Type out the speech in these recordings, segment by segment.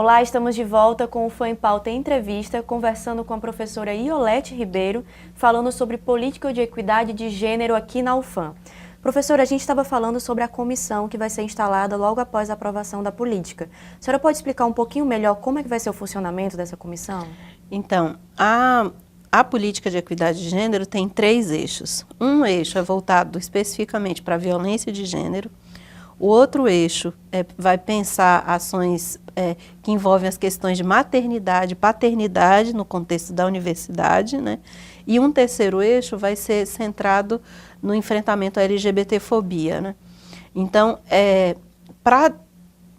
Olá, estamos de volta com o Fã em Pauta Entrevista, conversando com a professora Iolete Ribeiro, falando sobre política de equidade de gênero aqui na UFAM. Professora, a gente estava falando sobre a comissão que vai ser instalada logo após a aprovação da política. A senhora pode explicar um pouquinho melhor como é que vai ser o funcionamento dessa comissão? Então, a política de equidade de gênero tem 3 eixos. Um eixo é voltado especificamente para a violência de gênero. O outro eixo vai pensar ações que envolvem as questões de maternidade e paternidade no contexto da universidade, né? E um terceiro eixo vai ser centrado no enfrentamento à LGBTfobia, né? Então, para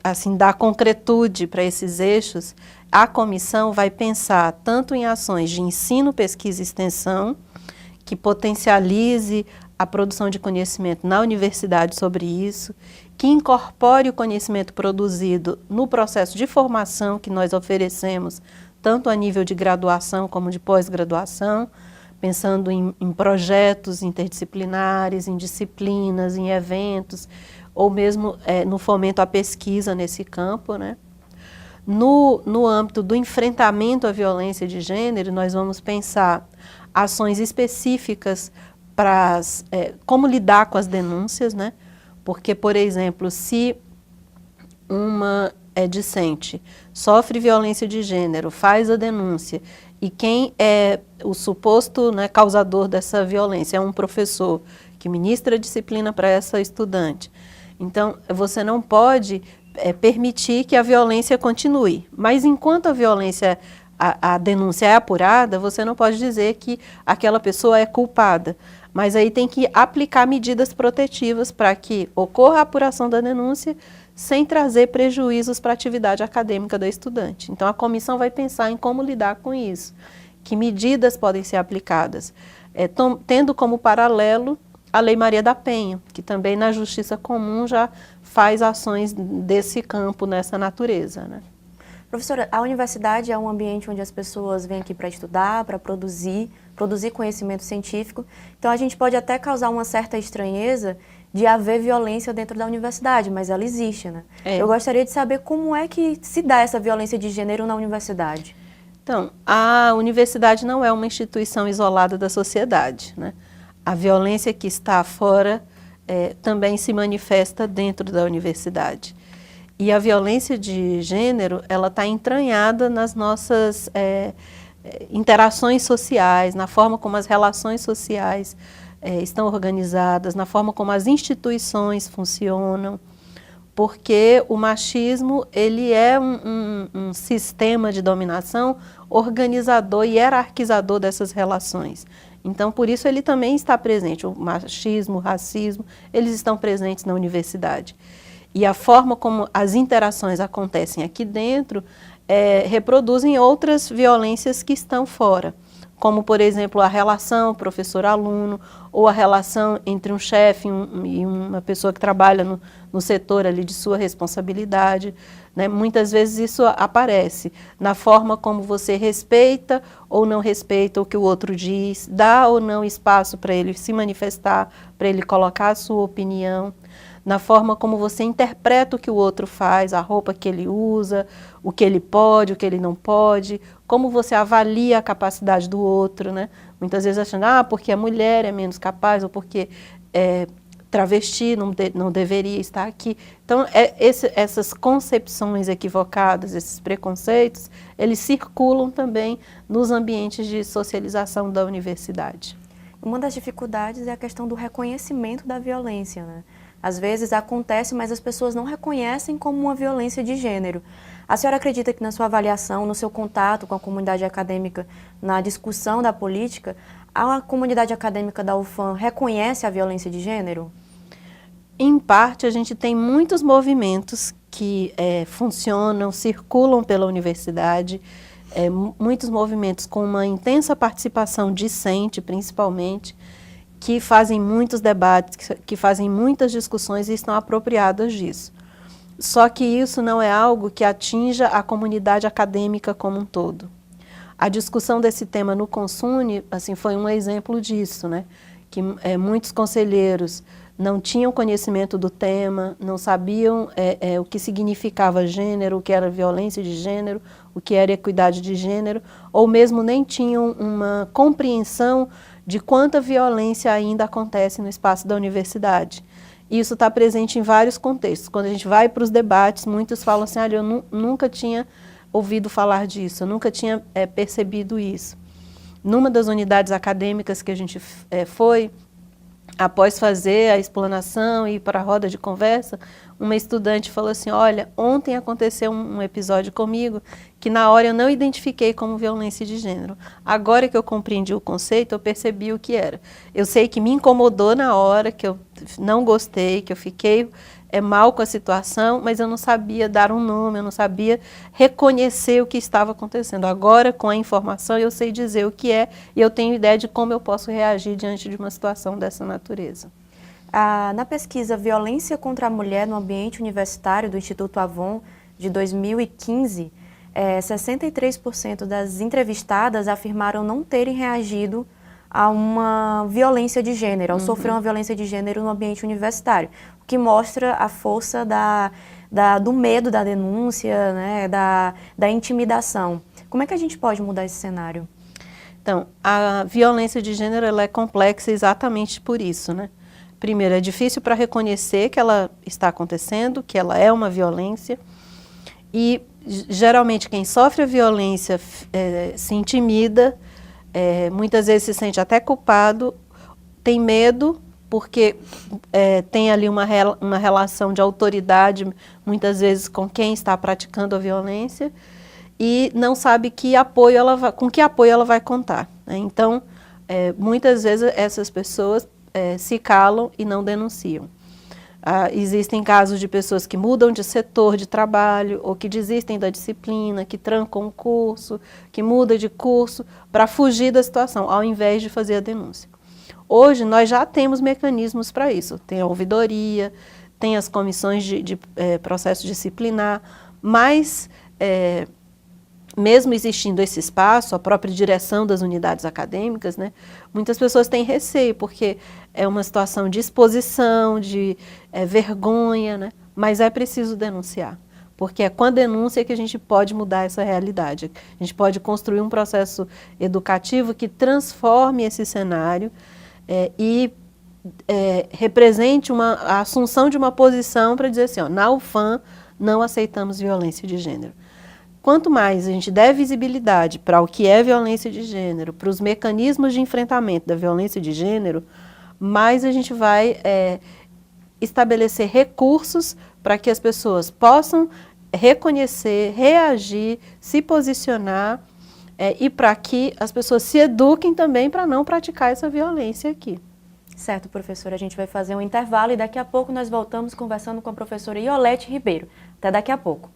assim, dar concretude para esses eixos, a comissão vai pensar tanto em ações de ensino, pesquisa e extensão, que potencialize a produção de conhecimento na universidade sobre isso, que incorpore o conhecimento produzido no processo de formação que nós oferecemos, tanto a nível de graduação como de pós-graduação, pensando em projetos interdisciplinares, em disciplinas, em eventos, ou mesmo no fomento à pesquisa nesse campo, né? No âmbito do enfrentamento à violência de gênero, nós vamos pensar ações específicas para como lidar com as denúncias, né? Porque, por exemplo, se uma discente sofre violência de gênero, faz a denúncia, e quem é o suposto, né, causador dessa violência é um professor que ministra a disciplina para essa estudante. Então, você não pode permitir que a violência continue. Mas enquanto a violência, a denúncia é apurada, você não pode dizer que aquela pessoa é culpada. Mas aí tem que aplicar medidas protetivas para que ocorra a apuração da denúncia sem trazer prejuízos para a atividade acadêmica da estudante. Então, a comissão vai pensar em como lidar com isso, que medidas podem ser aplicadas, tendo como paralelo a Lei Maria da Penha, que também na Justiça Comum já faz ações desse campo, nessa natureza, né? Professora, a universidade é um ambiente onde as pessoas vêm aqui para estudar, para produzir conhecimento científico. Então, a gente pode até causar uma certa estranheza de haver violência dentro da universidade, mas ela existe, né? Eu gostaria de saber como é que se dá essa violência de gênero na universidade. Então, a universidade não é uma instituição isolada da sociedade, né? A violência que está fora também se manifesta dentro da universidade. E a violência de gênero, ela está entranhada nas nossas interações sociais, na forma como as relações sociais estão organizadas, na forma como as instituições funcionam, porque o machismo, ele é um sistema de dominação organizador e hierarquizador dessas relações. Então, por isso ele também está presente, o machismo, o racismo, eles estão presentes na universidade. E a forma como as interações acontecem aqui dentro reproduzem outras violências que estão fora, como, por exemplo, a relação professor-aluno, ou a relação entre um chefe e uma pessoa que trabalha no setor ali de sua responsabilidade, né? Muitas vezes isso aparece na forma como você respeita ou não respeita o que o outro diz, dá ou não espaço para ele se manifestar, para ele colocar a sua opinião, na forma como você interpreta o que o outro faz, a roupa que ele usa, o que ele pode, o que ele não pode, como você avalia a capacidade do outro, né? Muitas vezes achando, porque a mulher é menos capaz, ou porque travesti não deveria estar aqui. Então, essas concepções equivocadas, esses preconceitos, eles circulam também nos ambientes de socialização da universidade. Uma das dificuldades é a questão do reconhecimento da violência, né? Às vezes acontece, mas as pessoas não reconhecem como uma violência de gênero. A senhora acredita que na sua avaliação, no seu contato com a comunidade acadêmica, na discussão da política, a comunidade acadêmica da UFAM reconhece a violência de gênero? Em parte, a gente tem muitos movimentos que funcionam, circulam pela universidade, muitos movimentos com uma intensa participação discente, principalmente, que fazem muitos debates, que fazem muitas discussões e estão apropriadas disso. Só que isso não é algo que atinja a comunidade acadêmica como um todo. A discussão desse tema no Consune, assim, foi um exemplo disso, né? Que muitos conselheiros não tinham conhecimento do tema, não sabiam o que significava gênero, o que era violência de gênero, o que era equidade de gênero, ou mesmo nem tinham uma compreensão de quanta violência ainda acontece no espaço da universidade. Isso está presente em vários contextos. Quando a gente vai para os debates, muitos falam assim, olha, eu nunca tinha ouvido falar disso, eu nunca tinha percebido isso. Numa das unidades acadêmicas que a gente foi, após fazer a explanação e ir para a roda de conversa, uma estudante falou assim, olha, ontem aconteceu um episódio comigo que na hora eu não identifiquei como violência de gênero. Agora que eu compreendi o conceito, eu percebi o que era. Eu sei que me incomodou na hora, que eu não gostei, que eu fiquei mal com a situação, mas eu não sabia dar um nome, eu não sabia reconhecer o que estava acontecendo. Agora, com a informação, eu sei dizer o que é e eu tenho ideia de como eu posso reagir diante de uma situação dessa natureza. Na pesquisa Violência contra a Mulher no Ambiente Universitário do Instituto Avon, de 2015, 63% das entrevistadas afirmaram não terem reagido a uma violência de gênero, ao sofrer uma violência de gênero no ambiente universitário, o que mostra a força do medo da denúncia, né, da intimidação. Como é que a gente pode mudar esse cenário? Então, a violência de gênero ela é complexa exatamente por isso, né? Primeiro, é difícil para reconhecer que ela está acontecendo, que ela é uma violência, e geralmente quem sofre a violência se intimida, muitas vezes se sente até culpado, tem medo, porque tem ali uma relação de autoridade, muitas vezes com quem está praticando a violência, e não sabe com que apoio ela vai contar, né? Então, muitas vezes essas pessoas se calam e não denunciam. Existem casos de pessoas que mudam de setor de trabalho ou que desistem da disciplina, que trancam um curso, que mudam de curso para fugir da situação, ao invés de fazer a denúncia. Hoje nós já temos mecanismos para isso. Tem a ouvidoria, tem as comissões de processo disciplinar, mas mesmo existindo esse espaço, a própria direção das unidades acadêmicas, né, muitas pessoas têm receio, porque é uma situação de exposição, de vergonha, né, mas é preciso denunciar, porque é com a denúncia que a gente pode mudar essa realidade. A gente pode construir um processo educativo que transforme esse cenário e represente a assunção de uma posição para dizer assim, ó, na UFAM não aceitamos violência de gênero. Quanto mais a gente der visibilidade para o que é violência de gênero, para os mecanismos de enfrentamento da violência de gênero, mais a gente vai estabelecer recursos para que as pessoas possam reconhecer, reagir, se posicionar e para que as pessoas se eduquem também para não praticar essa violência aqui. Certo, professora, a gente vai fazer um intervalo e daqui a pouco nós voltamos conversando com a professora Iolete Ribeiro. Até daqui a pouco.